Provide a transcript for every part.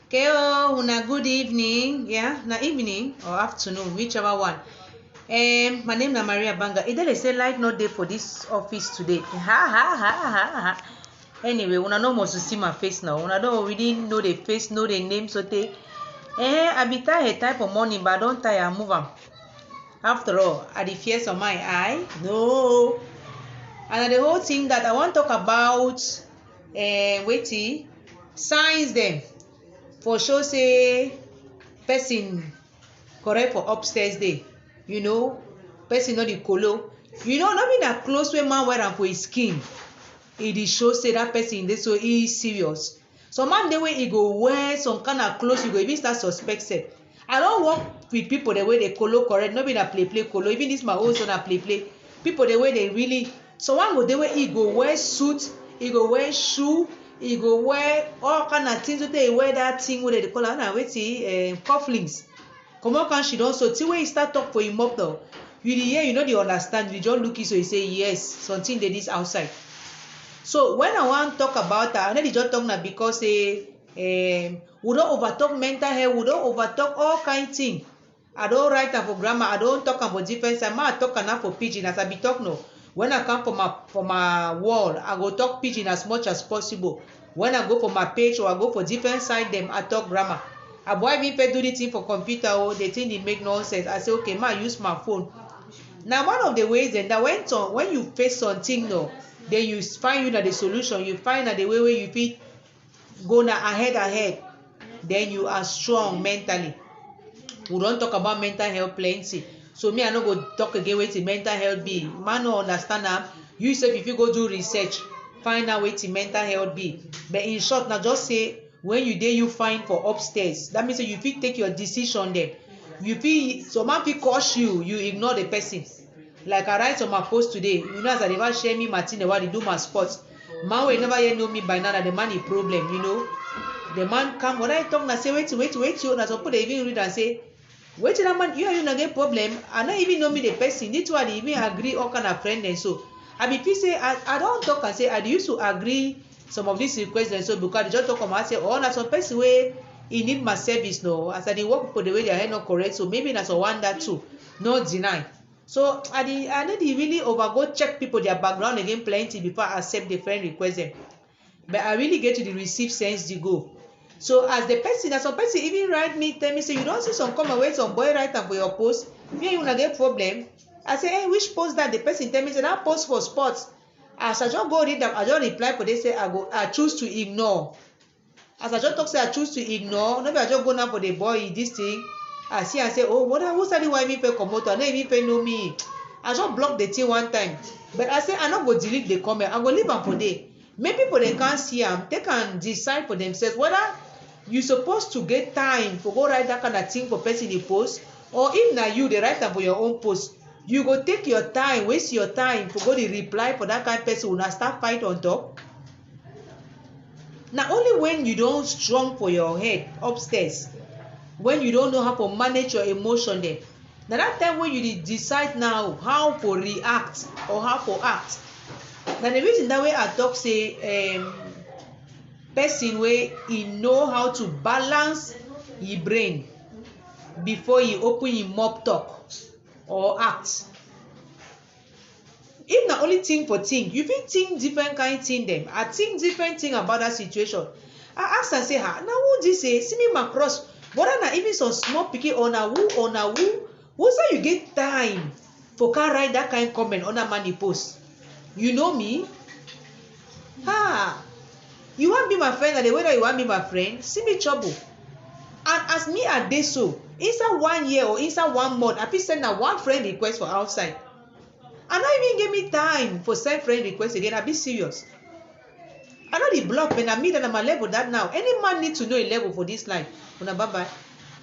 Okay, oh, una good evening. Yeah, na evening or afternoon, whichever one. My name is Maria Banga. They say light not there for this office today. Ha ha ha ha ha. Anyway, una no must see my face now. Una don't really know the face, know the name, so they. I be tired type of morning, but I don't tire. I move am. After all, are the fears on my eye? No. And the whole thing that I want to talk about, waiting, signs them. For sure say person correct for upstairs day, person no the kollo, not be that close wey man wear am for his skin, e dey show say that person dey so he serious. Some man dey wey he go wear some kind of clothes, you go even start suspect sef. I don work with people the way they kollo correct, no be na play kollo. Even this my own son na play people the way they really. So one go dey wey he go wear suit, he go wear shoe, he go wear all kind of things. So they wear that thing wey they call am na wetin cufflinks. Comot can she don so till when he start talk for him up now, you dey hear, you no dey understand, you just look it, so you say yes, something dey this outside. So when I wan talk about that, I no dey just talk na because say we don over talk mental health, we don over talk all kind thing. I don write am for grammar, I don talk am for different side. I talk am now for pidgin as I be talk now. When I come for my wall, I go talk pidgin as much as possible. When I go for my page or I go for different side them, I talk grammar. I boy me pay do the thing for computer, or the thing they make nonsense. I say okay, ma use my phone. Now one of the ways then that when you face something no, then you find the solution. You find that the way where you fit go now ahead, then you are strong mentally. We don't talk about mental health plenty. So me I no go talk again wetin mental health be. Man no understand am. You sef if you go do research, find out wetin mental health be. But in short, now just say when you dey you find for upstairs. That means say you fit take your decision there. You fit, some man fit curse you, you ignore the person. Like I write on my post today, as I never share me Martin while they do my sports. Man will never yet know me by now that the man is problem, The man come, when I talk now say wait you, now some people they even read and say, wait that man, you and you not get problem. I not even know me the person. This one they even agree all kind of friend and so. I be say I don't talk and say I used to agree some of these requests and so because they just talk about say oh na some person way he need my service no, as I dey work for the way their head not correct, so maybe that's a one that too, not deny. So I need to really overgo check people their background again plenty before I accept the friend request them. But I really get to the receive sense the go. So as the person, as some person even write me, tell me say you don't see some comment where some boy write am for your post, you not get problem. I say hey, which post that? The person tell me say that post for sports. As I just go read them, I just reply for they say I choose to ignore. As I just talk say I choose to ignore. Maybe I just go now for the boy this thing. I see and say oh what who study why me pay commote? I don't even pay know me. I just block the thing one time. But I say I not go delete the comment. I go leave them for day. Maybe people they can't see them. They can decide for themselves whether you supposed to get time for go write that kind of thing for person in post, or if now you they write them for your own post. You go take your time, waste your time to go the reply for that kind of person who now start fight on top. Now only when you don't strong for your head upstairs, when you don't know how to manage your emotion there. Now that time when you decide now how to react or how to act. Now the reason that way I talk say person where he know how to balance his brain before he open his mouth talk or act. If na only think for think, you fit think different kind thing them. I think different thing about that situation. I ask and say now who this say see me my cross, whether na even some small pikin or na who say you get time for can write that kind comment on a man post. You know me? You want be my friend, and the way that you want be my friend, see me trouble. And as me I dey so, inside 1 year or inside 1 month, I fit send na one friend request for outside. I not even give me time for send friend request again. I be serious. I know the block when I meet at my level that now. Any man need to know a level for this life. Una bye bye.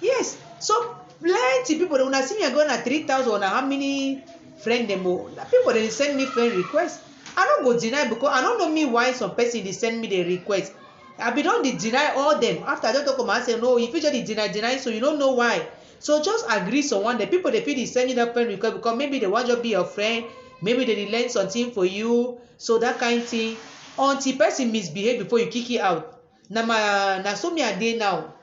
Yes. So plenty people when I see me I go na 3,000 or how many friend them more. People they send me friend request. I don't go deny because I don't know me why some person they send me the request. I be don't deny all them. After I don't talk about say no, if you just deny, so you don't know why. So just agree someone. The people they feel they send you that friend request because maybe they want to be your friend, maybe they learn something for you, so that kind of thing. Until person misbehave before you kick it out. Now so me a day now.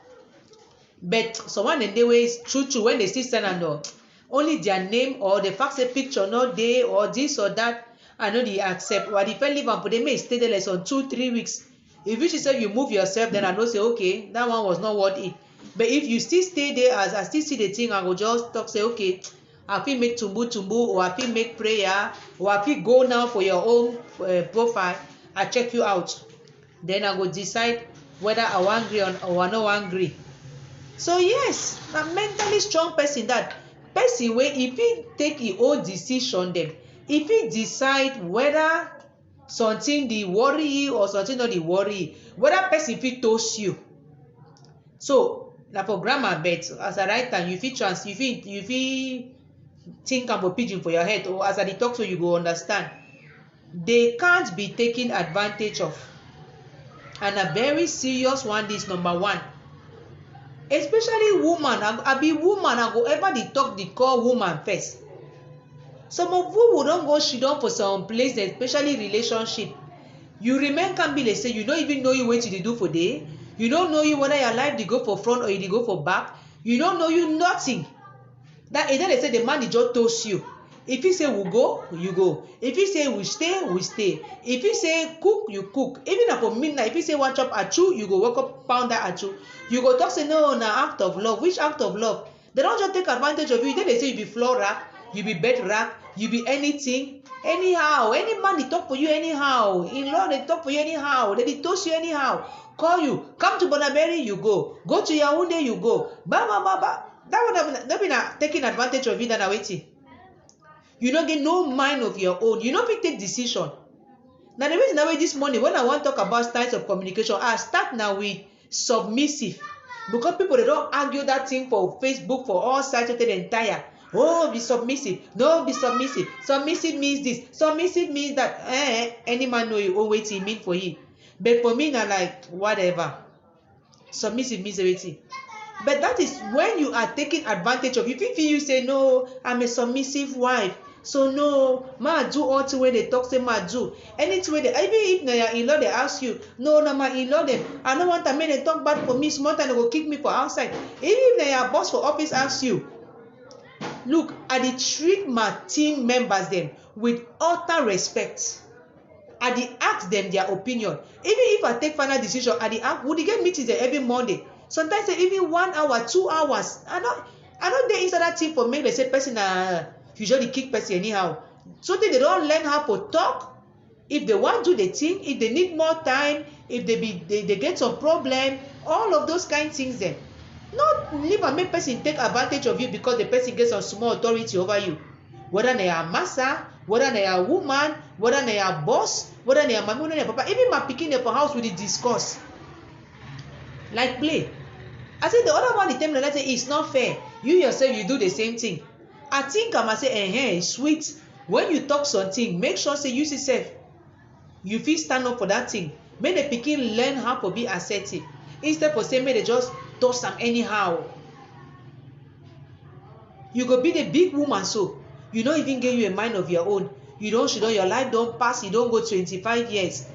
But someone in the ways true when they still send and only their name or the fact say picture not there or this or that, I know they accept. Or if I leave and put they may stay there less on 2-3 weeks. If you say you move yourself, then I know say okay, that one was not worth it. But if you still stay there as I still see the thing, I will just talk say okay, I feel make tumbu or I feel make prayer or I feel go now for your own profile. I check you out. Then I will decide whether I want agree or I no wan agree. So yes, a mentally strong person that person wey if he take his own decision dem, if he decide whether something dey worry you or something no dey worry you, whether person fit toast you. So na for grammar bet as I write am you fit think am for pidgin for your head or as I dey talk so you go understand. They can't be taken advantage of, and a very serious one. This number one. Especially woman, I be woman, I go ever dey talk the call woman first. Some of you don't go sit down for some place, especially relationship. You remain can be, say you don't even know you what you do for day. You don't know you whether your life they go for front or you go for back. You don't know you nothing. That and then they say the man just toast you. If he say we go, you go. If he say we stay, we stay. If he say cook, you cook. Even upon midnight, if he say one chop achu, you go wake up, pound that achu. You go talk say no, act of love. Which act of love? They don't just take advantage of you. Then they say you be floor rack, you be bed rack, you be anything. Anyhow, any man they talk for you anyhow. In law they talk for you anyhow. They toast you anyhow. Call you, come to Bonaberry, you go. Go to Yaoundé, you go. Ba ba ba ba. That would have been taking advantage of you than waiting. You don't get no mind of your own. You don't fit take decision. Now the reason why this morning when I want to talk about styles of communication, I start now with submissive. Because people they don't argue that thing for Facebook for all sides of the entire. Oh, be submissive. No, be submissive. Submissive means this. Submissive means that. Any man know you own waiting mean for you. But for me now like whatever. Submissive means everything. But that is when you are taking advantage of. If you say no, I'm a submissive wife. So no, ma do all the way they talk say ma do. Anything they even if na your in-law they ask you, no, my in-law them, I don't want to make them talk bad for me, small time they go kick me for outside. Even if na your boss for office asks you, look, I dey treat my team members them with utter respect. I dey ask them their opinion. Even if I take final decision, I dey ask, would they get meetings there every Monday? Sometimes even 1 hour, 2 hours. I don't dey inside that team for make they say person usually kick person anyhow. So they don't learn how to talk. If they want to do the thing, if they need more time, if they get some problem, all of those kind of things then. Not leave and make person take advantage of you because the person gets some small authority over you. Whether they are master, whether they are woman, whether they are boss, whether they are mommy, whether they are papa. Even my picking up a house with the discuss. Like play. I said the other one the time that say it's not fair. You yourself you do the same thing. I think I must say, it's sweet. When you talk something, make sure say you yourself. You feel stand up for that thing. Make the pikin learn how to be assertive. Instead of saying, may they just toss them anyhow. You go be the big woman so. You don't even get you a mind of your own. You don't your life don't pass, you don't go 25 years.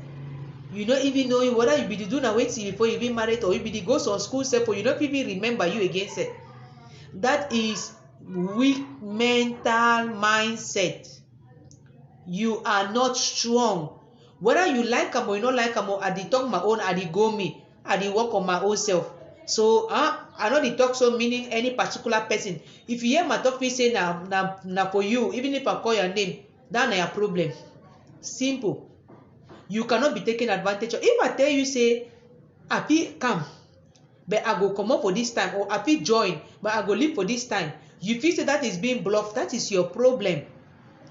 You don't even know whether you be the do now waiting before you be married or you be the go on school self or you don't even remember you against it. That is weak mental mindset. You are not strong. Whether you like them or you don't like them, I dey talk my own, I dey go me, I dey work on my own self. So I know they talk so meaning any particular person. If you hear my talk, we say na for you, even if I call your name, that's not your problem. Simple. You cannot be taken advantage of. If I tell you say, I feel come, but I go come up for this time, or I feel join, but I go leave for this time. You feel say that is being bluffed, that is your problem.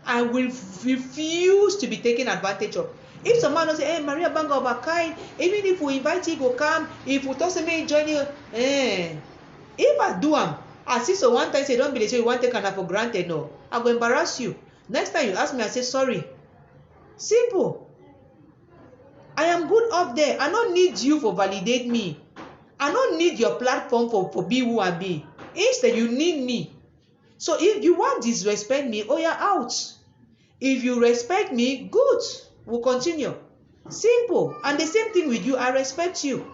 I will refuse to be taken advantage of. If someone will say, hey, Maria Banga Obakai, even if we invite you, go come, if we talk to me, join you, if I do I see so one time say, don't be the say you want to take an for granted, no. I go embarrass you. Next time you ask me, I say, sorry. Simple. I am good up there. I don't need you for validate me. I don't need your platform for be who I be. Instead, you need me. So if you want disrespect me, oh, you're out. If you respect me, good. We'll continue. Simple. And the same thing with you. I respect you.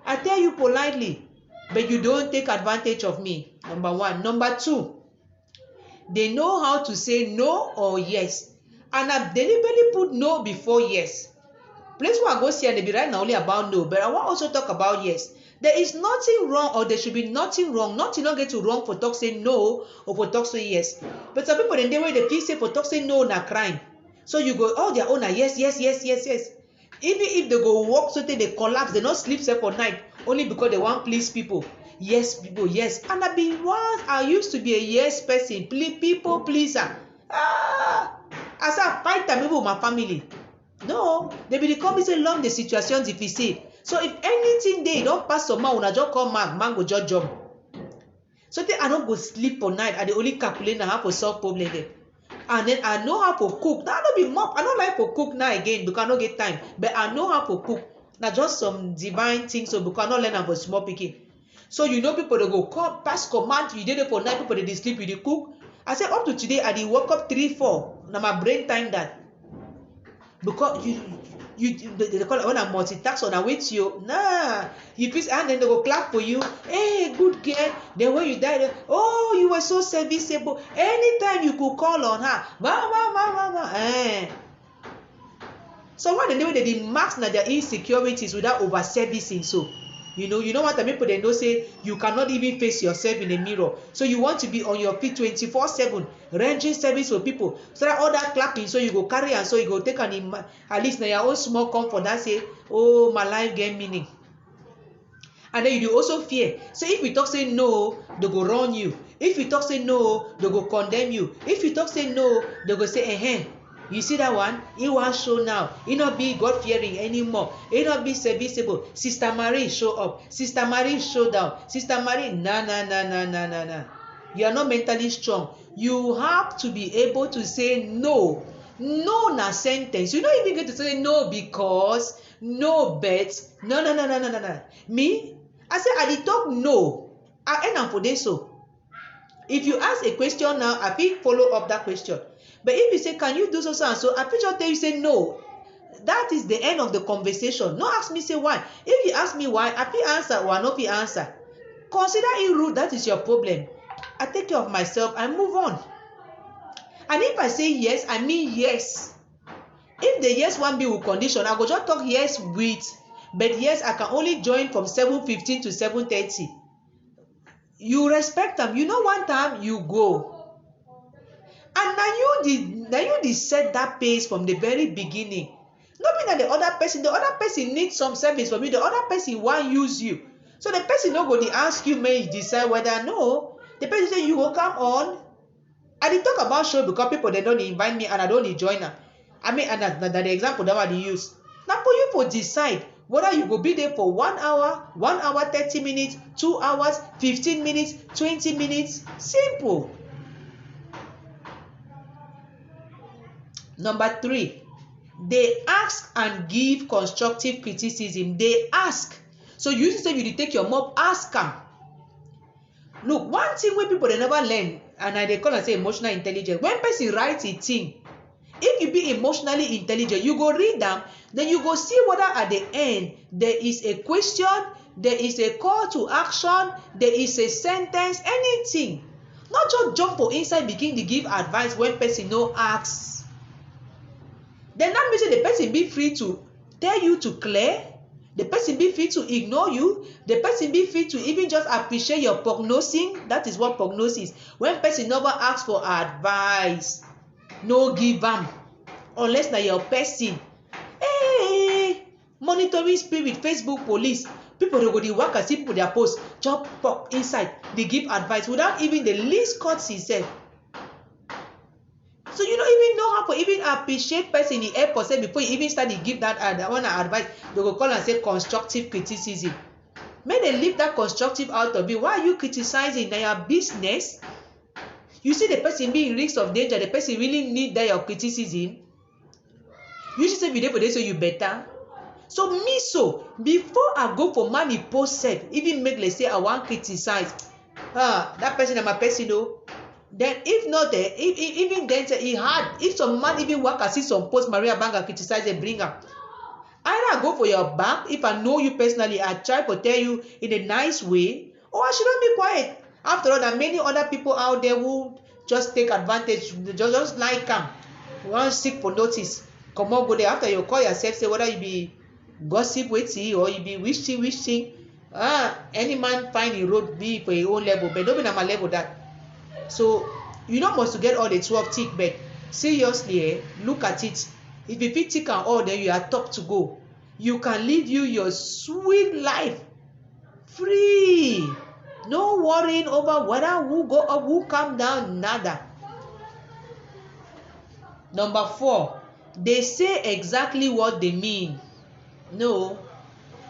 I tell you politely. but you don't take advantage of me. Number one. Number two, they know how to say no or yes. And I've deliberately put no before yes. Place where I go see and they be right now only about no, but I want also talk about yes. There is nothing wrong, or there should be nothing wrong. Nothing not get to wrong for talk say no or for talk say yes. But some people in the way they feel say for talk say no na crime. So you go, oh, their own yes, yes, yes, yes, yes. Even if they go walk so they collapse, they not sleep say for night only because they want please people. Yes, people, yes. And I used to be a yes person, people pleaser. As I fight time even with my family. No, they will come and say long the situations if you see. So if anything they don't pass some man, when I just come man go just jump. So then I don't go sleep for night. I dey only calculate how to solve problem there. And then I know how to cook. Now I don't be mop. I don't like to cook now again because I don't get time. But I know how to cook. Now just some divine things so because I don't learn about small picking. So you know people they go come pass command. You did it for night. People they sleep. You dey cook. I said up to today I did woke up 3-4. Now my brain time that. Because they call it when I multitask on I wait you. Nah. You feel and then they go clap for you. Hey, good girl. Then when you die, oh, you were so serviceable. Anytime you could call on her. So what they do, they mask na their insecurities without over servicing. So you know what I mean? People they know say you cannot even face yourself in a mirror. So you want to be on your feet 24/7, rendering service for people. So that all that clapping, so you go carry and so you go take at least now your own small comfort that say, oh, my life get meaning. And then you do also fear. So if we talk say no, they go run you. If you talk say no, they go condemn you. If you talk say no, they go say, you see that one? It won't show now. It not be God-fearing anymore. It not be serviceable. Sister Marie show up. Sister Marie show down. Sister Marie, nah. You are not mentally strong. You have to be able to say no. No na sentence. You don't even get to say no because, no bet. No. Me? I say I did talk no. I end up for this so. If you ask a question now, I will follow up that question. But if you say, can you do so and so, I will just tell you, say no. That is the end of the conversation. No ask me, say why. If you ask me why, I will answer or I not will answer. Consider it rude, that is your problem. I take care of myself, I move on. And if I say yes, I mean yes. If the yes one be with condition, I go just talk yes with. But yes, I can only join from 7:15 to 7:30. You respect them. You know one time you go. And now you did set that pace from the very beginning. Not mean that the other person needs some service from you. The other person want use you. So the person not going to ask you, may you decide whether no. The person say you will come on. I did talk about show because people they don't invite me and I don't join them. I mean, and that the example that I use. Now for you to decide whether you will be there for 1 hour, 1 hour, 30 minutes, 2 hours, 15 minutes, 20 minutes. Simple. Number 3, they ask and give constructive criticism. They ask. So you used to say you take your mop, ask them. Look, one thing when people they never learn, and they call and say emotional intelligence. When person writes a thing, if you be emotionally intelligent, you go read them, then you go see whether at the end there is a question, there is a call to action, there is a sentence, anything. Not just jump for inside, begin to give advice when person no asks. Then that means the person be free to tell you to clear, the person be free to ignore you, the person be free to even just appreciate your prognosing. That is what prognosis. When person never asks for advice, no give them. Unless na your person. Hey, monitoring spirit, Facebook police. People they go to work and see people their post, just pop inside, they give advice without even the least courtesy self. So you don't even know how to even appreciate person in the airport before you even start to give that advice. They go call and say constructive criticism. May they leave that constructive out of it. Why are you criticizing? Now your business. You see the person being in risk of danger. The person really need that your criticism. You should say video for this so you better. So me before I go for money post self, even make let's say I want criticize. That person is my person though. Then if not there, even then he had, if some man even work and see some post Maria Banga criticize and bring up. Either I go for your back, if I know you personally, I try to tell you in a nice way, Oh, I shouldn't be quiet. After all, there are many other people out there who just take advantage, just like them. One seek for notice. Come on, go there. After you call yourself, say whether you be gossip witty or you be wishing. Any man find a road be for your own level, but don't be on my level that. So you don't must to get all the 12 tick, but seriously, look at it. If you fit tick and all, then you are top to go. You can live your sweet life free. No worrying over whether who go up, who come down, nada. Number 4, they say exactly what they mean. No,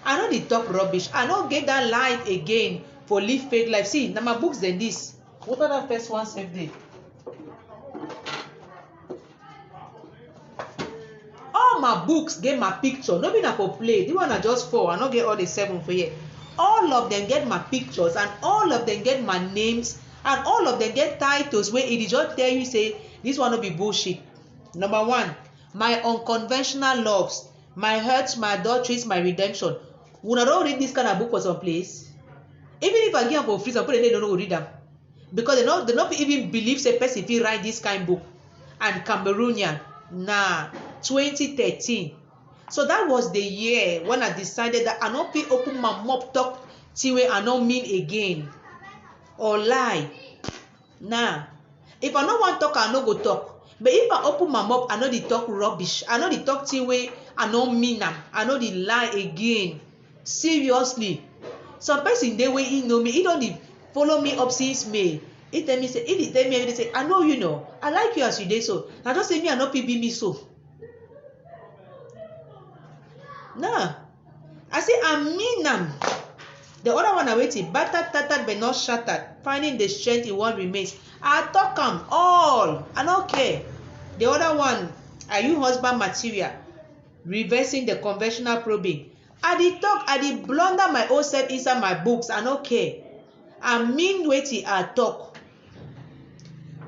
I know they talk rubbish. I don't get that life again for live fake life. See, now my books than this. What are the first one save day? All my books get my picture. No be na for play. This one are just 4. I don't get all the 7 for here. All of them get my pictures and all of them get my names and all of them get titles where it just tell you say this one will be bullshit. Number 1, my unconventional loves, my hurts, my adulteries, my redemption. When I don't read this kind of book for some place, even if I give them for free, some people they don't know read them because they don't even believe say person if write this kind of book. And Cameroonian, 2013. So that was the year when I decided that I not be open my mouth talk till I not mean again or lie. If I not want talk, I no go talk. But if I open my mouth, I know the talk rubbish. I know the talk till I not mean them. I know the lie again. Seriously. Some person they way he know me. He don't follow me up since May. He tell me say, every day I know you know. I like you as you did so. Now just say me I not be me so. I say I mean them. The other one I waiting, battered, tattered, but not shattered. Finding the strength in one remains. I talk them all. I don't care. The other one, are you husband material? Reversing the conventional probing. I did talk, I did blunder my own self inside my books. I don't care. I mean waiting, I talk.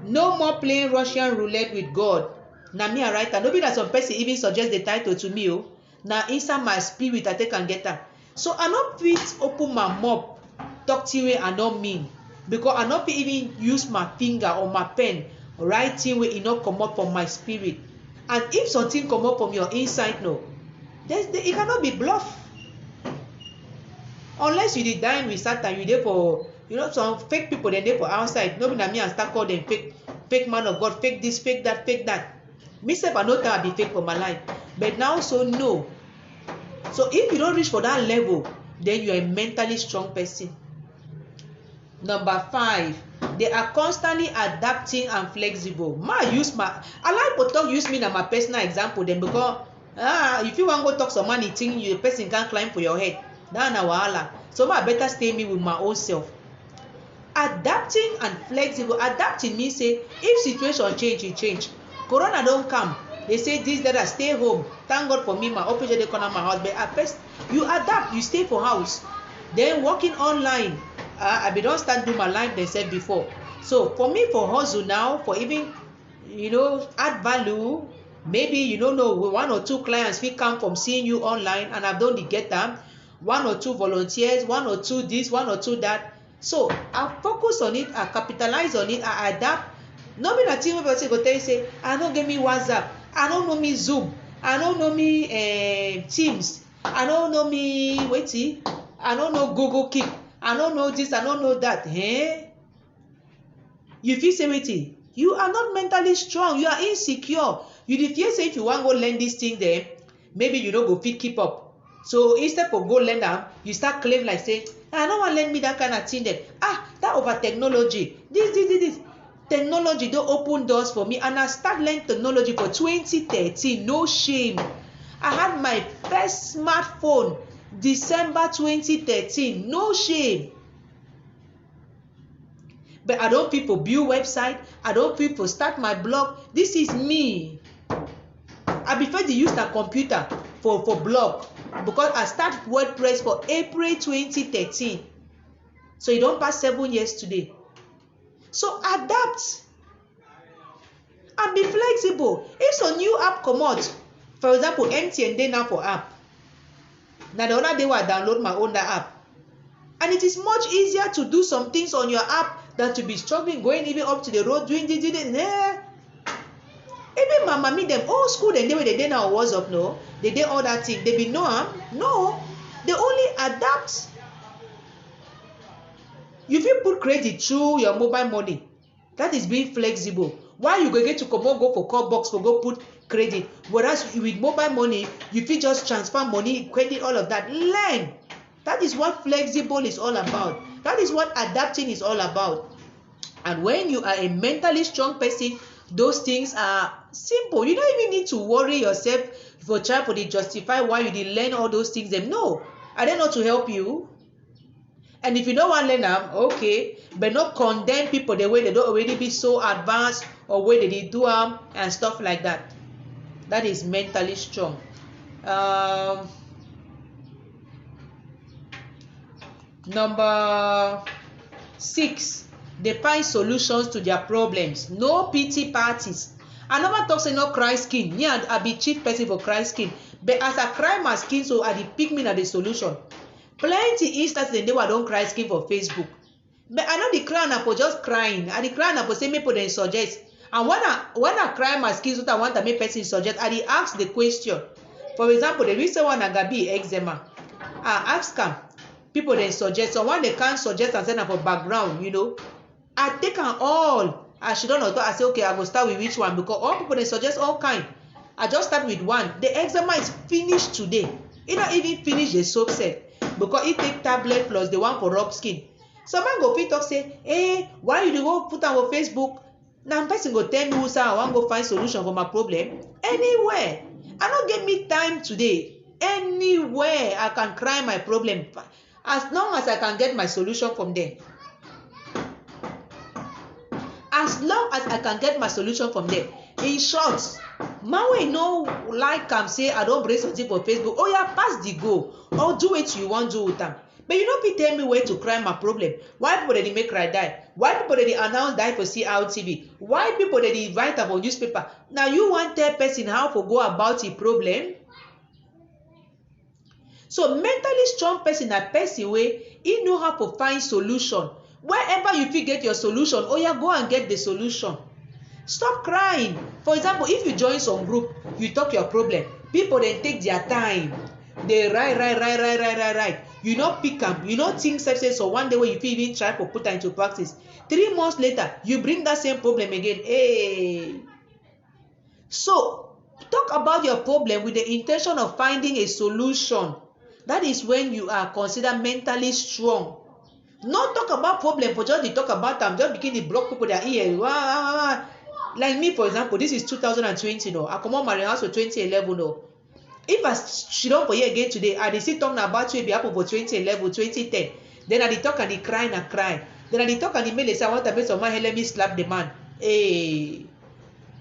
No more playing Russian roulette with God. Now me I write that. Nobody that some person even suggest the title to me. Oh. Now inside my spirit I take and get that. So I not fit open my mouth talk to you I don't mean because I not even use my finger or my pen writing where it not come up from my spirit. And if something come up from your inside, no, it cannot be bluff. Unless you did dine with Satan, you there for some fake people then there for outside. Nobody me and start call them fake man of God, fake this, fake that, fake that. Me self I know that I be fake for my life. But now so no. So if you don't reach for that level, then you are a mentally strong person. Number 5, they are constantly adapting and flexible. I like to talk use me as my personal example then because if you want to go talk some money thing, you person can't climb for your head. That's na wahala. So I better stay me with my own self. Adapting and flexible. Adapting means say if situation change, you change. Corona don't come. They say this, that, I stay home. Thank God for me, my operation they come out my house. But at first, you adapt, you stay for house. Then working online. I don't start doing my life they said before. So for me, for hustle now, for even add value, maybe you don't know 1 or 2 clients will come from seeing you online, and I've done the get them 1 or 2 volunteers, 1 or 2 this, 1 or 2 that. So I focus on it, I capitalize on it, I adapt. Nobody that team people go tell you say, I don't get me WhatsApp, I don't know me Zoom, I don't know me Teams, I don't know me I don't know Google Keep, I don't know this, I don't know that. You feel say waiting, you are not mentally strong, you are insecure. You fear say if you want to go learn this thing there, maybe you don't go fit keep up. So instead of go learn them, you start claim like say, I don't want to learn me that kind of thing there. That over technology, this. Technology don't open doors for me, and I start learning technology for 2013. No shame. I had my first smartphone December 2013. No shame. But I don't people build website. I don't people start my blog. This is me. I prefer to use the computer for blog because I start WordPress for April 2013. So it don't pass 7 years today. So adapt and be flexible. If some new app come out, for example, MTN day now for app. Now the other day I download my own app. And it is much easier to do some things on your app than to be struggling, going even up to the road, doing this. Even mama meet them old school, they way they did now WhatsApp, no, they did all that thing. They be no, they only adapt. You fit put credit through your mobile money. That is being flexible. Why you go get to go for call box for go put credit? Whereas with mobile money, you fit just transfer money, credit, all of that. Learn. That is what flexible is all about. That is what adapting is all about. And when you are a mentally strong person, those things are simple. You don't even need to worry yourself for trying to justify why you didn't learn all those things. No, I don't know to help you. And if you don't want to learn them, okay, but not condemn people the way they don't already be so advanced or way they do them and stuff like that. That is mentally strong. Number 6, they find solutions to their problems. No pity parties. I never talk say no cry skin. Yeah, I be chief person for cry skin. But as I cry my skin, so I pick me at the solution. Plenty instances in the day I don't cry skin for Facebook. But I know the cry na for just crying. I the cry na for say me put them suggest. And when I cry my skin, so I want to make person suggest. I ask the question. For example, the reason why I got be eczema. I ask them. People then suggest. So when they can't suggest and send them for background, you know, I take them all. I should not know. I say okay, I go start with which one because all people they suggest all kind. I just start with one. The eczema is finished today. It not even finish the soap set. Because it take tablet plus the one for rub skin. Some man go fit talk say, hey, why you go put on your Facebook? Now person go tell me who say I want go find solution for my problem. Anywhere. I don't get me time today. Anywhere I can cry my problem. As long as I can get my solution from there. As long as I can get my solution from there. In short, man wey no like am say I don't bring something for Facebook. Oh yeah, pass the go. Or do what you want to do with them. But you don't be tell me where to cry my problem. Why people they make cry die? Why people they announce die for CRTV? Why people they write about newspaper? Now you want tell person how to go about the problem? So mentally strong person a person way he know how to find solution. Wherever you fit get your solution, oh yeah, go and get the solution. Stop crying. For example, if you join some group, you talk your problem. People then take their time. They write. You not pick up. You not think say so one day when you feel even try to put that into practice. 3 months later, you bring that same problem again. Hey. So talk about your problem with the intention of finding a solution. That is when you are considered mentally strong. Not talk about problem for just to talk about them. Just begin to block people their ear. Like me, for example, this is 2020. No, I come on my house for 2011. No. If I sit down for you again today, I dey sit talking about what be happen for 2011, 2010. Then I dey talk and dey cry and I cry. Then I dey talk and dey mail say I want to make some man let me slap the man. Hey,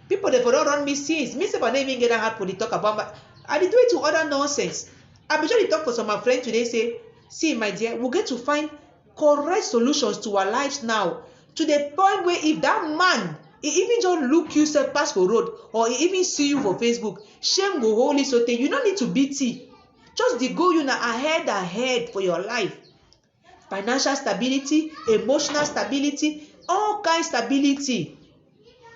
people they for don't run me since. Me say if I don't even get that hard for the talk about my, I dey do it to other nonsense. I be sure to talk for some my friend today say, see my dear, we get to find correct solutions to our lives now. To the point where if that man he even just look you say pass for road or he even see you for Facebook, shame go hold you so tey you no need to beat it. Just the go you now ahead for your life. Financial stability, emotional stability, all kind stability.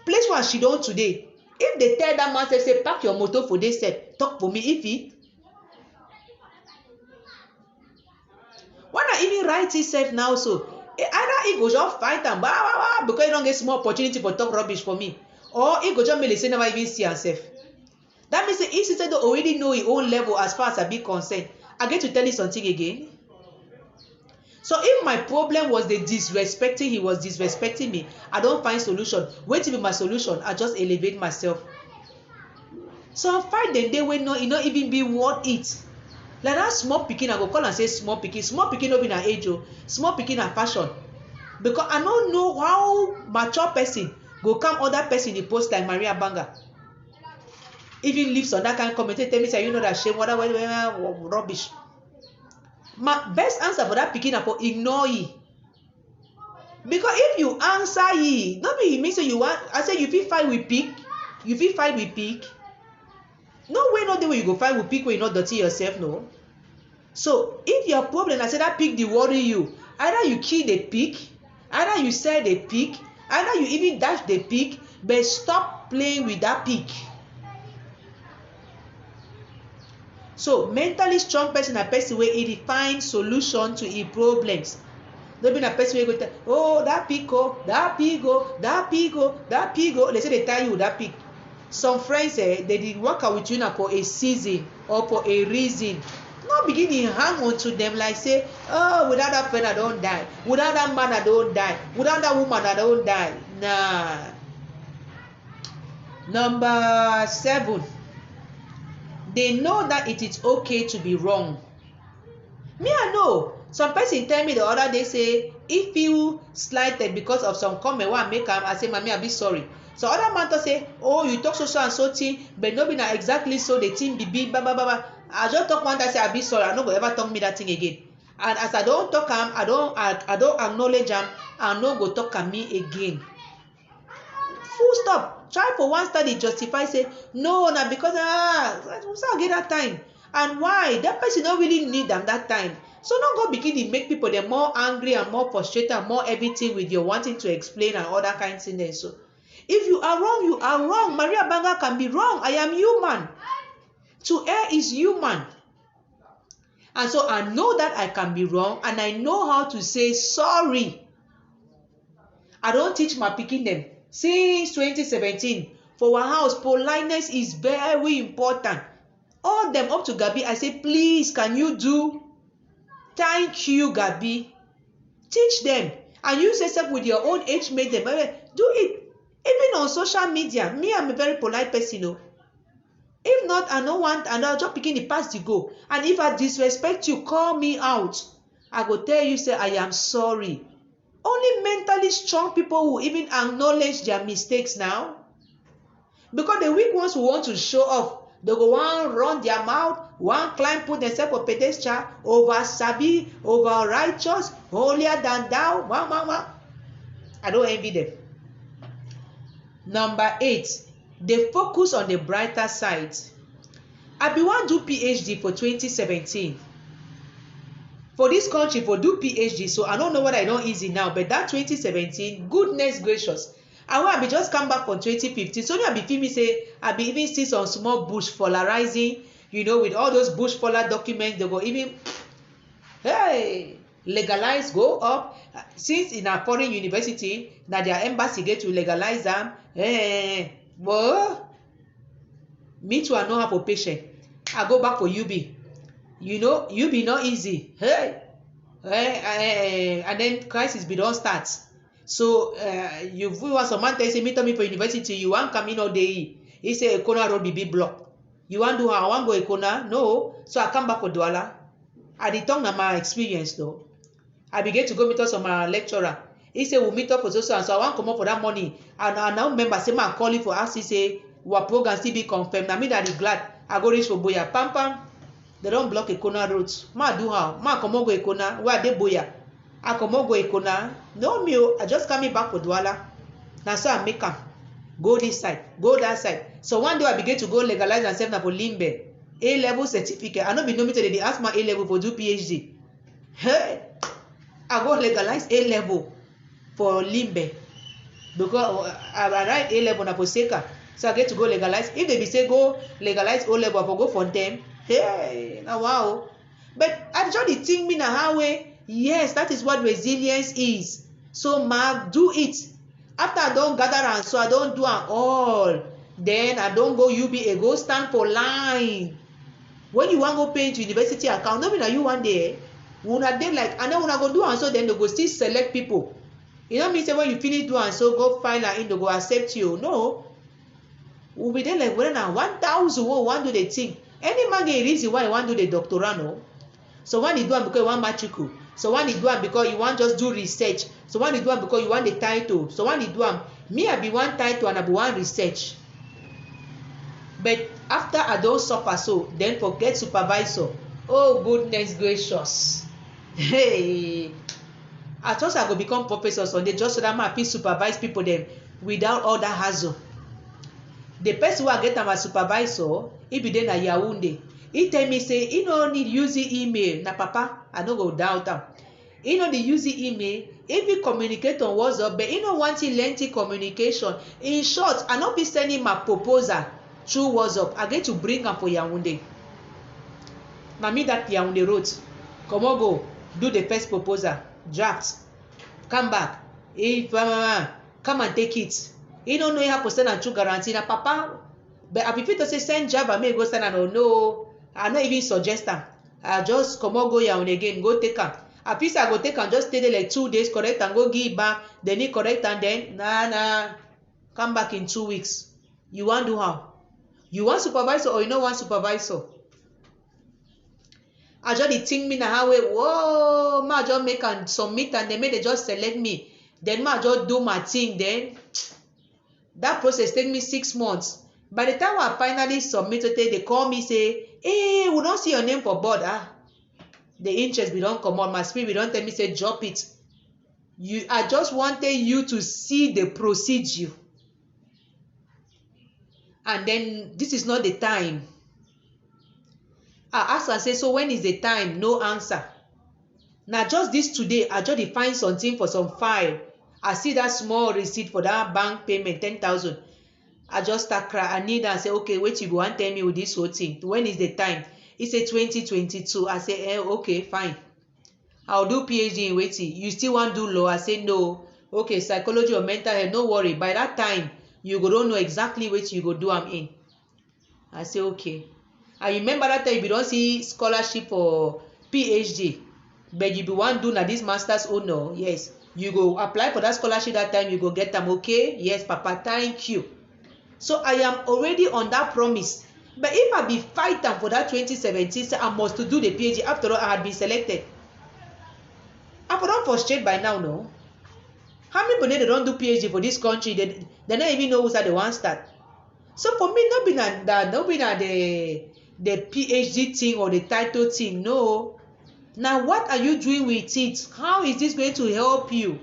Place where she don today. If they tell that man say pack your motor for this set, talk for me if he. When I even write itself now so. Either he go just fight am because he don't get small opportunity for talk rubbish for me, or he go just make say never even see himself. That means he said to already know his own level as far as I be concerned. I get to tell you something again. So if my problem was the disrespecting, he was disrespecting me, I don't find solution. Wait till be my solution, I just elevate myself. So fight the day when no, it not even be worth it. Like that small pikin, I go call and say small pikin. Small pikin no be na age o. Small pikin na fashion. Because I don't know how mature person go come other person in post like Maria Banga. Even lives on that kind of comment. Tell me say you know that shame. What rubbish. My best answer for that pikin na for ignore ye. Because if you answer ye, not be mean say you want. I say you feel fight with pig. You feel fight with pig. No way, not the way you go fight with pig when you not dirty yourself, no. So if your problem na say that pig dey worry you, either you kill the pig, either you sell the pig, either you even dash the pig, but stop playing with that pig. So mentally strong person na person wey e find solution to e problems. No be na person wey go tell, oh that pig oh, that pig oh, that pig oh, that pig oh. They say they tell you that pig. Some friends they dey work out with you na for a season or for a reason. No begin dey hang on to them like say, oh without that friend I don die, without that man I don die, without that woman I don die. Nah. Number 7. They know that it is okay to be wrong. Me I know. Some person tell me the other day say he feel slighted because of some comment wey I make am. I say, Mami, I be sorry. So other man to say, oh you talk so and so thing, but no be na exactly so the thing be blah blah blah. I just talk one time say I be sorry. I no go ever talk me that thing again. And as I don't talk am, I don't acknowledge am. I no go talk am me again. Full stop. Try for one study justify say no na because I get that time. And why? That person don't really need them that time. So don't go begin to make people them more angry and more frustrated and more everything with your wanting to explain and other kinds of things. So if you are wrong, you are wrong. Maria Banga can be wrong. I am human. To err is human. And so I know that I can be wrong and I know how to say sorry. I don't teach my picking them. Since 2017, for our house, politeness is very important. All them up to Gabi, I say, please, can you do? Thank you, Gabi. Teach them. And you say stuff with your own age mate them. Do it. Even on social media, me, I'm a very polite person. No? If not, I don't want, and I'll just begin the past to go. And if I disrespect you, call me out. I go tell you, say, I am sorry. Only mentally strong people who even acknowledge their mistakes now. Because the weak ones who want to show off, they go one run their mouth, one climb, put themselves on pedestal, over sabi, over righteous, holier than thou. I don't envy them. Number 8, they focus on the brighter side. I be one do PhD for 2017. For this country, for do PhD, so I don't know what I don't easy now, but that 2017, goodness gracious. And when I be just come back from 2015, so I be feel me say, I be even see some small bush polarizing, you know, with all those bush polar documents, they go even, hey, legalize, go up. Since in a foreign university, that their embassy get to legalize them, hey, well, me too, I know how for patient. I go back for UB. You know, you be not easy. Hey, and then crisis be don't start. So you want some man tell say meet me for university. You want come in all day. He say Ekona road be big block. You want do how? I want go Ekona? No. So I come back for Douala. I did talk na my experience though. I began to go meet up some lecturer. He say we'll meet up for so and so. I want come up for that money. And I now remember say man calling for us. He say our program still be confirmed. I mean that is glad. I go reach for Boya. Pam pam. They don't block Ekona roads. Ma do how? Ma come on go Ekona. Where they Boya? I come on go Ekona. No me. I just coming back for Douala. Now so I make am go this side, go that side. So one day I began to go legalize and save for Limbe. A-level certificate. I know be no me they ask my A-level for do PhD. Hey, I go legalize A-level for Limbe because I write A-level na for Seka. So I get to go legalize. If they be say go legalize O-level, I for go for them. Hey, now wow. But I just think me na how way. Yes, that is what resilience is. So ma do it. After I don't gather and so I don't do am all. Then I don't go UBA, go stand for line. When you want go pay into university account, no be na you one day. Una dey like, and then una go do and so then they go still select people. You know me say when you finish do and so go file and in they go accept you. No. We'll be there like whether na 1,000 who want do the thing. Any man get a reason why you want to do the doctorate, no? So when you do it because you want matricle. So when you do it because you want just do research. So when you do it because you want the title. So when you do it, me I be one title and I be one research. But after I don't suffer so, then forget supervisor. Oh goodness gracious. Hey. I thought I go become professor so they just so that I can supervise people them without all that hassle. The person who I get as a supervisor, he be then a Yaounde. He tell me say he no need use the email. Na papa, I no go doubt am. He no dey use the email. If he communicate on WhatsApp, but he no want lengthy communication. In short, I no fit send him my proposal through WhatsApp. I get to bring am for Yaounde. Na me that Yaounde wrote. Comot go do the first proposal, draft, come back. If come and take it. He no know how to send am through guarantee. Na papa, but I prefer to say send Java. May go send am. No, I no even suggest am. I just comot go Yaounde again, go take am. I feel say I go take am, just stay there like 2 days, correct and go give it back. Then he correct and then come back in 2 weeks. You want do how? You want supervisor or you no want supervisor? I just dey think me na how way. Whoa, ma just make and submit and then make they just select me. Then ma just do my thing. Then that process take me 6 months. By the time I finally submitted, they call me say, "Hey, we don't see your name for board." The interest we don't come on. My spirit we don't tell me say drop it. I just wanted you to see the procedure. And then this is not the time. I ask and say, so when is the time? No answer. Now just this today, I just find something for some file. I see that small receipt for that bank payment, 10,000. I just start cry. I need and say, okay, wait, you go and tell me with this whole thing. When is the time? He said 2022. I say, okay, fine. I'll do PhD in waiting. You still want to do law? I say, no. Okay, psychology or mental health, no worry. By that time, you go don't know exactly what you go do I'm in. I say, okay. I remember that time you don't see scholarship for PhD, but you be want to do na this master's honor. Yes. You go apply for that scholarship that time, you go get them, okay? Yes, Papa, thank you. So I am already on that promise. But if I be fighting for that 2017, say I must to do the PhD. After all, I had been selected. I don't frustrate by now, no? How many people they don't do PhD for this country? They don't even know who's at the one start. So for me, not be the PhD thing or the title thing. No. Now, what are you doing with it? How is this going to help you?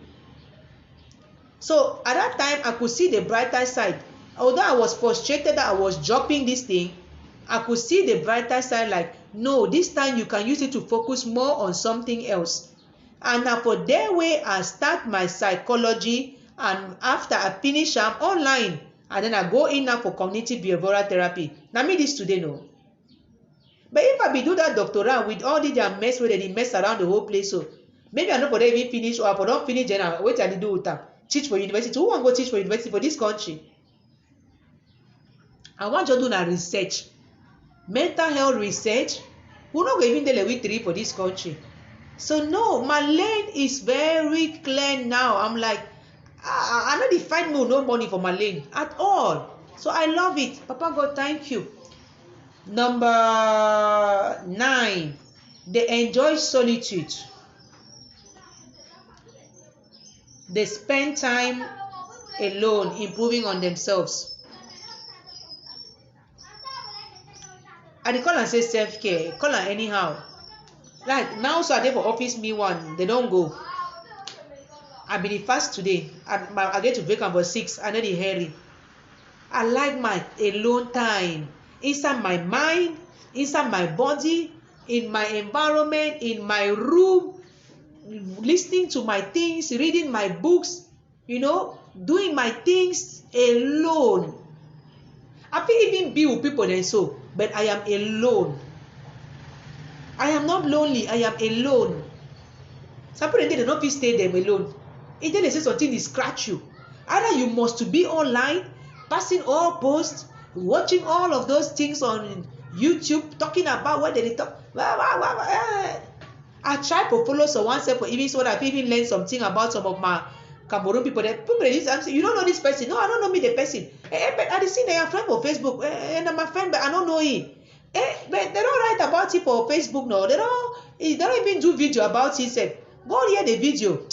So at that time, I could see the brighter side. Although I was frustrated that I was dropping this thing, I could see the brighter side like, no, this time you can use it to focus more on something else. And now for that way, I start my psychology, and after I finish, I'm online. And then I go in now for cognitive behavioral therapy. Now me this today, no. But if I be do that doctorate with all the mess where they mess around the whole place, so maybe I know for they even finish or I don't finish, then I wait I do with them. Teach for university. Who want to go teach for university for this country? I want to do na research. Mental health research. Who not even the level 3 for this country? So no, my lane is very clear now. I'm like, I know they find no money for my lane at all. So I love it. Papa God, thank you. Number 9, they enjoy solitude. They spend time alone, improving on themselves. I dey call and say self-care. Call am anyhow. Like now, so I dey for office, me one, they don't go. I be the first today. I get to break about 6. I know the hurry. I like my alone time. Inside my mind, inside my body, in my environment, in my room, listening to my things, reading my books, doing my things alone. I feel even be with people then so, but I am alone. I am not lonely, I am alone. Some people they don't feel stay them alone. If they say something, they scratch you. Either you must to be online, passing all posts, watching all of those things on YouTube, talking about what they talk. I try to follow someone for even so that I even learn something about some of my Cameroon people. You don't know this person. No, I don't know me the person. But I see they are friend for Facebook. And I'm a friend, but I don't know him. But they don't write about it for Facebook. No, they don't even do video about it. Go hear the video.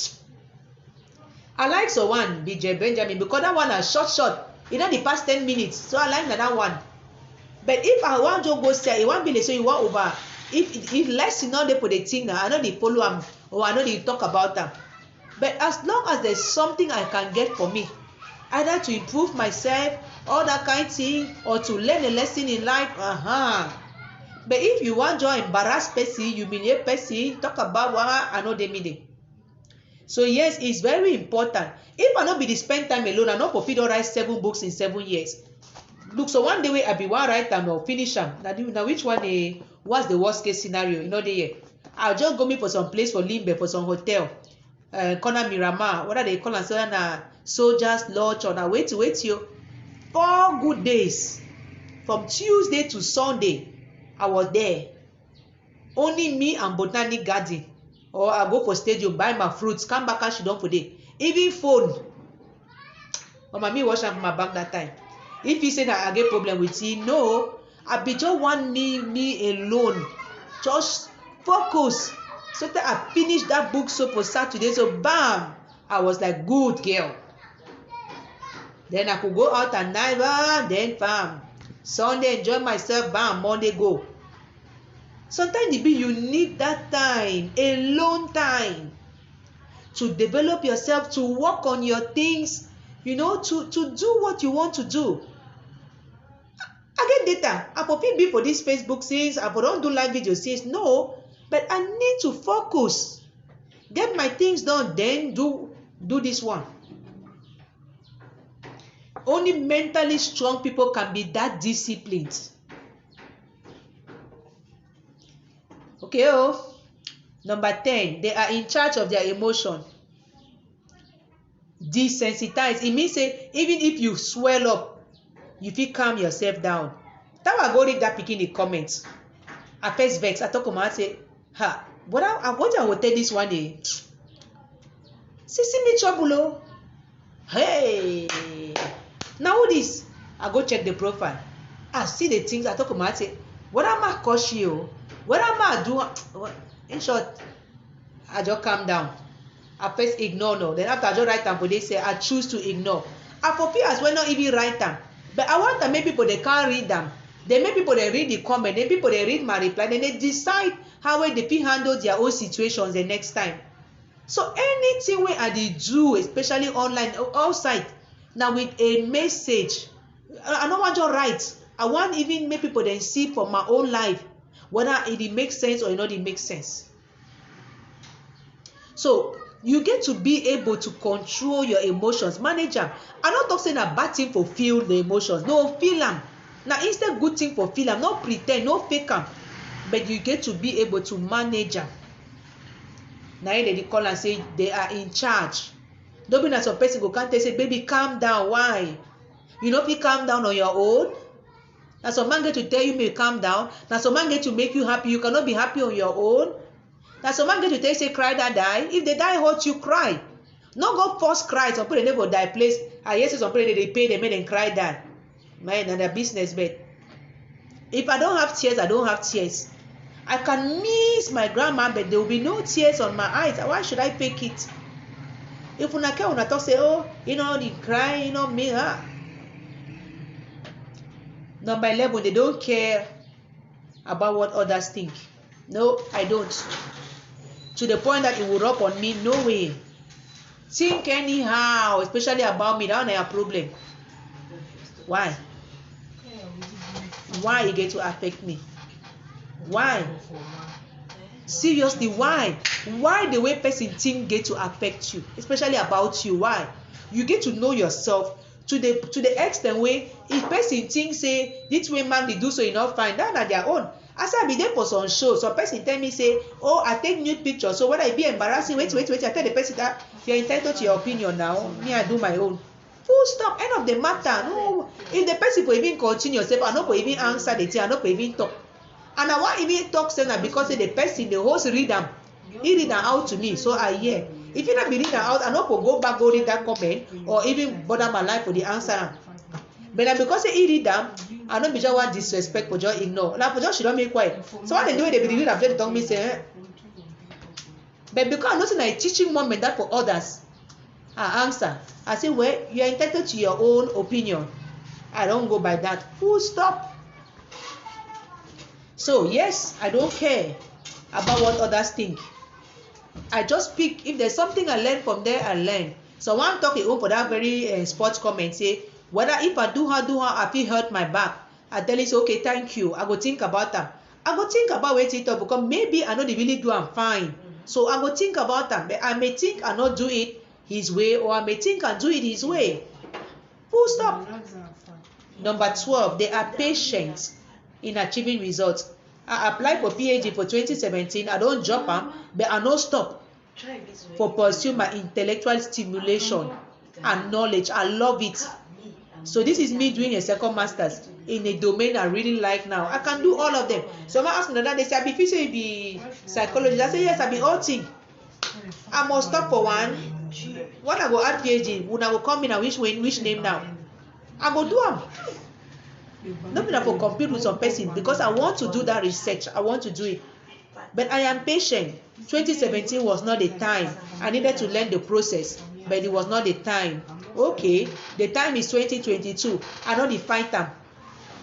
I like someone, BJ Benjamin, because that one is short. The past 10 minutes. So I like that one. But if I want to go say, it won't be so you want over. If less you know they put the thing now, I know they follow them or I know they talk about them. But as long as there's something I can get for me, either to improve myself, all that kind of thing, or to learn a lesson in life, But if you want to embarrass person, humiliate person, talk about what I know they mean. So yes, it's very important. If I not be the spend time alone, I not for fit write 7 books in 7 years. Look, so one day wey I be one write am or finish am. Now which one what's the worst case scenario? You know the I'll just go me for some place for Limbe, for some hotel, corner Miramar, whether they call and say na Soldiers Lodge or na wait you. 4 good days. From Tuesday to Sunday, I was there. Only me and Botanic Garden. Or I go for stadium, buy my fruits, come back and she don't for day. Even phone. But mommy wash up my bag that time. If you say that I get problem with you, no. I be just want me alone. Just focus. So that I finish that book so for Saturday. So bam. I was like, good girl. Then I could go out at night, then bam. Sunday enjoy myself, bam, Monday go. Sometimes you need that time, alone time, to develop yourself, to work on your things, you know, to do what you want to do. I get data. I for be for this Facebook since, I for don't do live video since, no, but I need to focus. Get my things done, then do this one. Only mentally strong people can be that disciplined. Okay, number 10, they are in charge of their emotion. Desensitize. It means say even if you swell up, you feel calm yourself down. That I go read that pick in the comments. I first vex. I talk about say, what I will tell this one day. See me trouble, hey. Now who this? I go check the profile. I see the things I talk about say, what am I cause you? What am I doing? In short, I just calm down. I first ignore no. Then after I just write them for they say I choose to ignore. I for people as well not even write them. But I want to make people they can't read them. They make people they read the comment. Then people they read my reply. Then they decide how they handle their own situations the next time. So anything where I do, especially online outside, now with a message, I don't want to write. I want even make people then see for my own life whether it makes sense or not it makes sense. So you get to be able to control your emotions, manage them. I'm not talking saying a bad thing for feel the emotions. No, feel them. Now instead good thing for feel them, not pretend, no fake them. But you get to be able to manage them. Now they call and say they are in charge. Don't be that some person go can't say, baby, calm down. Why? You know if you calm down on your own. Now some man get to tell you may calm down. Now some man get to make you happy. You cannot be happy on your own. Now some man get to tell you say cry that die. If they die hurt you cry. Not go first cry. Some people never die place. I hear some people they pay them and cry that. Man, and their business bed. If I don't have tears, I don't have tears. I can miss my grandma, but there will be no tears on my eyes. Why should I fake it? If una care, una talk say, oh, you know, the cry, you know, me, Number 11, they don't care about what others think. No, I don't. To the point that it will rub on me, no way. Think anyhow, especially about me, that one is a problem. Why? Why it get to affect me? Why? Seriously, why? Why the way person think get to affect you, especially about you? Why? You get to know yourself to the extent where if person think say this way man they do so you not find that at their own. As I be there for some show, some person tell me say, oh, I take nude pictures, so whether it be embarrassing, wait, I tell the person that you're entitled to your opinion now. Me, I do my own. Full stop. End of the matter. No, if the person will even continue yourself, I not even answer the thing, I not even talk. And I want even talk say that because the person, the host read them, he read them out to me, so I hear. If you not be read them out, I not go back go read that comment or even bother my life for the answer. But because he read them, I don't be just want disrespect for just ignore. Now for just she don't make quiet. So what they do they be read after they talk me say. But because I'm not in a teaching moment that for others, I answer. I say, well, you are entitled to your own opinion. I don't go by that. Full stop. So yes, I don't care about what others think. I just pick if there's something I learn from there, I learn. So one talk home for that very sports comment say whether if I do her, I feel hurt my back. I tell you, say, okay, thank you. I go think about them. I go think about wetin talk because maybe I no dey really do am fine. So I go think about am. But I may think I not do it his way, or I may think I do it his way. Full stop. Number 12, they are patient in achieving results. I applied for PhD for 2017. I don't drop am, but I no stop for pursue my intellectual stimulation and knowledge. I love it. So this is me doing a second master's in a domain I really like now. I can do all of them. Someone asked me that, they say, I be you be psychologist. I say, yes, I be all thing. I must stop for one. When I go add PhD, when I go come in and which name now? I go do am. Not enough for compete with some person because I want to do that research. I want to do it. But I am patient. 2017 was not the time. I needed to learn the process, but it was not the time. Okay, the time is 2022. I know the fight time.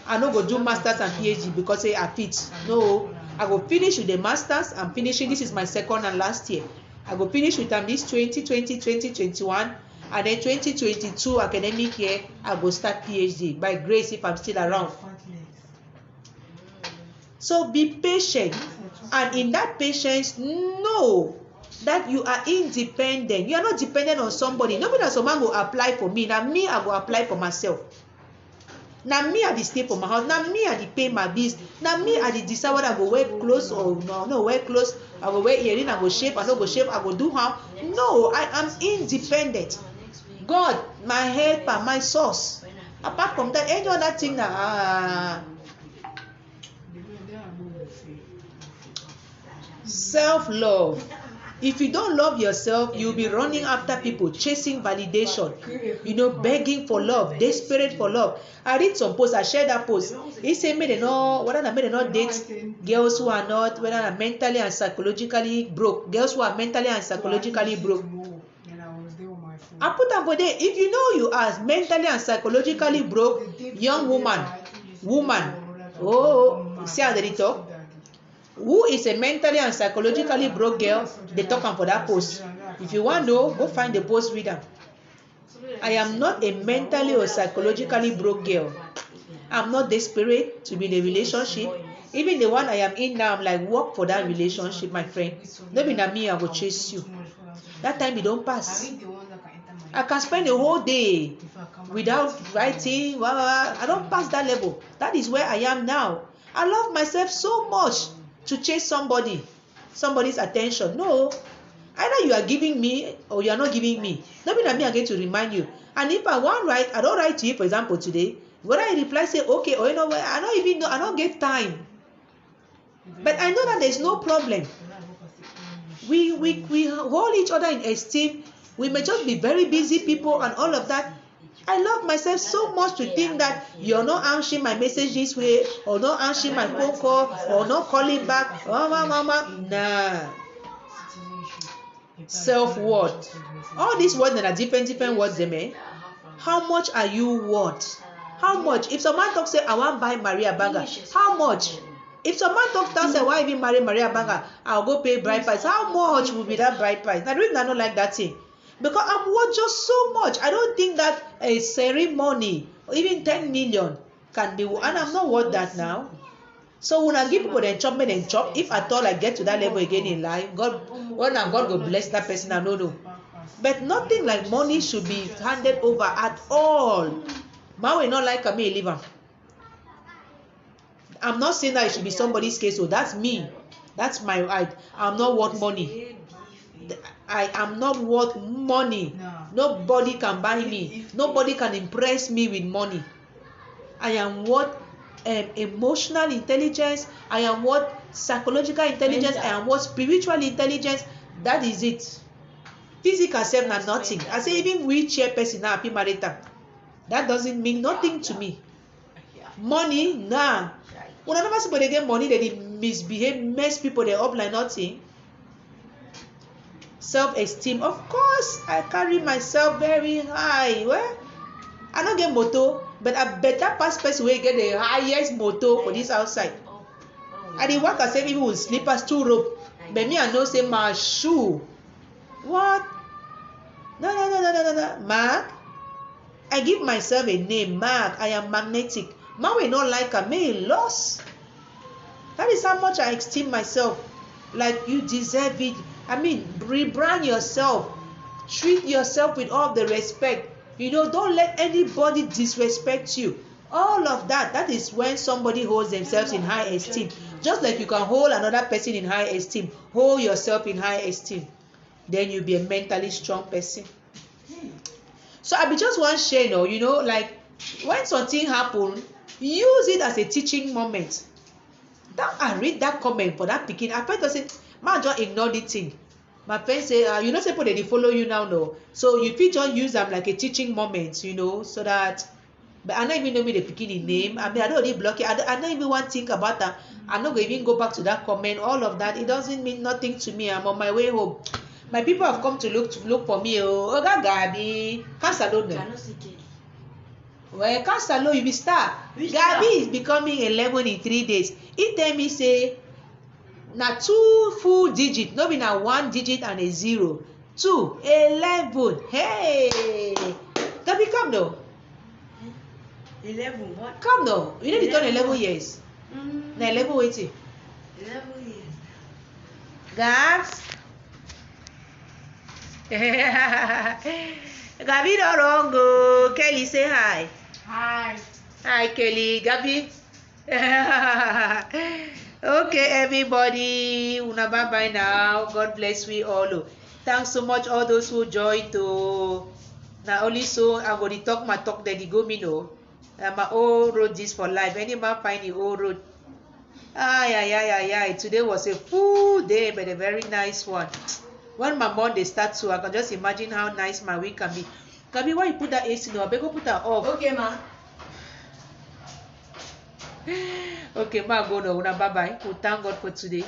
I no go do masters and PhD because say I fit. No, I go finish with the masters. I'm finishing. This is my second and last year. I go finish with them this 2020, 2021, and then 2022 academic year. I go start PhD by grace if I'm still around. So be patient, and in that patience, know that you are independent. You are not dependent on somebody. Nobody that someone go apply for me. Now me, I go apply for myself. Now me, I dey stay for my house. Now me, I dey pay my bills. Now me, I dey decide whether I go wear clothes or no wear clothes. I go wear earring. I go shape. I no go shape. I go do how? No, I am independent. God, my helper, my source. Apart from that, any other thing now. Self-love. If you don't love yourself, you'll be running after people, chasing validation, begging for love, desperate for love. I read some posts, I shared that post. He said, whether they not date girls who are not, whether they're mentally and psychologically broke. Girls who are mentally and psychologically broke. I put up for there, if you know you are mentally and psychologically broke, young woman, see how they talk? Who is a mentally and psychologically broke girl? They talk on for that post. If you want to know, go find the post, read them. I am not a mentally or psychologically broke girl. I'm not desperate to be in a relationship. Even the one I am in now, I'm like, work for that relationship, my friend. Not be me, I will chase you. That time it don't pass. I can spend a whole day without writing. I don't pass that level. That is where I am now. I love myself so much to chase somebody's attention. No, either you are giving me or you are not giving me. Not be that me, I'm going to remind you. And if I want write, I don't write to you, for example, today. Whether I reply, say okay, or I don't even know, I don't get time. But I know that there's no problem. We hold each other in esteem. We may just be very busy people and all of that. I love myself so much to think that you're not answering my message this way, or not answering my phone call, or not calling back. Nah. Self-worth. All these words that are different words, how much are you worth? How much? If someone talks, say, I want to buy Maria Banga, how much? If someone talks down, say, why even marry Maria Banga? I'll go pay bride price. How much will be that bride price? Now, the reason I don't like that thing, because I'm worth just so much. I don't think that a ceremony, or even 10 million, can be, and I'm not worth that now. So when I give people then chop, if at all I get to that level again in life, God will bless that person. I don't know. But nothing like money should be handed over at all. Man will not like me, leave him. I'm not saying that it should be somebody's case, so that's me. That's my right. I'm not worth money. I am not worth money. Nobody can buy me. Nobody can impress me with money. I am worth emotional intelligence. I am worth psychological intelligence. I am worth spiritual intelligence. That is it. Physical self na nothing. I say even wheelchair person now happy married them. That doesn't mean nothing to me. Money, nah. When I never see they get money, they misbehave, mess people, they up like nothing. Self-esteem, of course, I carry myself very high. Well, I don't get moto, but I better pass person where get the highest moto for this outside. I did work as if people with slippers, 2 rope. But me, I know say my shoe. What? No. Mark. I give myself a name, Mark. I am magnetic. Man will not like a me lost. That is how much I esteem myself. Like, you deserve it. I mean, rebrand yourself. Treat yourself with all the respect. You know, don't let anybody disrespect you. All of that, that is when somebody holds themselves in high esteem. Just like you can hold another person in high esteem, hold yourself in high esteem. Then you'll be a mentally strong person. So I be just one share, you know, like when something happen, use it as a teaching moment. That I read that comment for that pikin. I felt say, man, just ignore the thing. My friend say, you know, say people they follow you now, no. So you fit just use them like a teaching moment, you know, so that. But I don't even know me the pikin name. I mean, I don't really block it. I don't even want to think about that. I'm not going to even go back to that comment. All of that, it doesn't mean nothing to me. I'm on my way home. My people have come to look for me. Oh, Gabi, cancel them. Well, cancel you be start. Gabi is becoming 11 in 3 days. He tell me say, na 2 full digit, no be na 1 digit and a 0. 2, 11. Hey, Gabi, come now. 11 what? Come now. You know they turn 11 years. Na 11 waiting. 11 years. Guys. Gabi don't wrong go. Kelly say hi. Hi. Hi Kelly. Gabi. Okay everybody. Una bye bye now. God bless we all. Thanks so much all those who joined to. Now only so I'm going to talk my talk that you go me know. My old road this for life. Any man find the old road. Today was a full day, but a very nice one. When my Monday starts to, I can just imagine how nice my week can be. Gabi, why you put that AC no? I beg you put that off. Okay, ma. Okay, ma go now. Bye bye. We thank God for today.